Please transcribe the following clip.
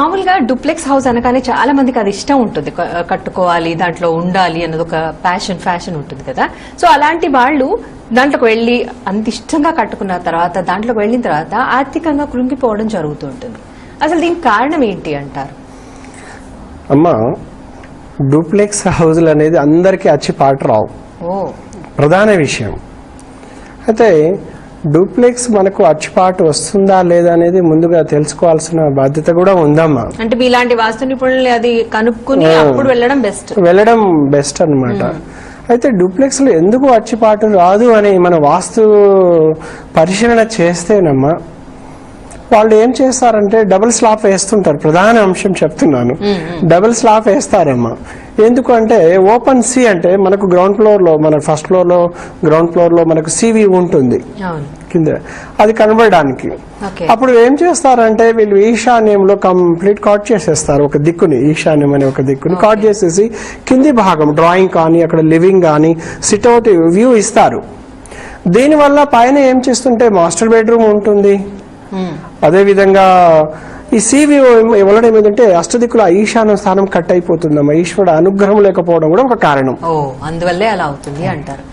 మామూలుగా duplex house అనగానే చాలా మందికి అది ఇష్టం ఉంటుంది, కట్టుకోవాలి, దాంట్లో ఉండాలి అన్నది ఒక ఫ్యాషన్ ఉంటుంది కదా. సో అలాంటి వాళ్ళు దాంట్లోకి వెళ్లి అంత ఇష్టంగా కట్టుకున్న తర్వాత దాంట్లోకి వెళ్ళిన తర్వాత ఆర్థికంగా కృంగిపోవడం జరుగుతూ ఉంటుంది. అసలు దీనికి కారణం ఏంటి అంటారు? అమ్మా, డూప్లెక్స్ హౌజులు అనేది అందరికీ వచ్చి పాట రావు, ప్రధాన విషయం. అయితే డూప్లెక్స్ మనకు అచ్చుపాటు వస్తుందా లేదా అనేది ముందుగా తెలుసుకోవాల్సిన బాధ్యత కూడా ఉందమ్మా. అంటే మీలాంటి వాస్తు నిపుణులు అది కనుక్కుని అప్పుడు వెళ్ళడం బెస్ట్ అన్నమాట. అయితే డూప్లెక్స్ లో ఎందుకు అచ్చుపాటు రాదు అని మన వాస్తు పరిశీలన చేస్తేనమ్మా, వాళ్ళు ఏం చేస్తారంటే డబుల్ స్లాబ్ వేస్తుంటారు. ప్రధాన అంశం చెప్తున్నాను, డబుల్ స్లాబ్ వేస్తారమ్మా. ఎందుకు అంటే ఓపెన్ సి అంటే మనకు గ్రౌండ్ ఫ్లోర్ లో, మన ఫస్ట్ ఫ్లోర్ లో గ్రౌండ్ ఫ్లోర్ లో మనకు సివి ఉంటుంది కింద, అది కనబడడానికి. అప్పుడు ఏం చేస్తారంటే వీళ్ళు ఈశాన్యంలో కంప్లీట్ కాట్ చేసేస్తారు ఒక దిక్కుని, ఈశాన్యం అనే ఒక దిక్కుని కాట్ చేసేసి కింది భాగం డ్రాయింగ్ కానీ అక్కడ లివింగ్ కానీ సిట్అవుట్ వ్యూ ఇస్తారు. దీనివల్ల పైన ఏం చేస్తుంటే మాస్టర్ బెడ్రూమ్ ఉంటుంది. అదే విధంగా ఈ సివి ఇవ్వడం ఏమిటంటే అష్టదిక్కుల ఈశాన్య స్థానం కట్ అయిపోతుందమ్మా. ఈశ్వరుడు అనుగ్రహం లేకపోవడం కూడా ఒక కారణం. అందువల్లే అలా అవుతుంది అంటారు.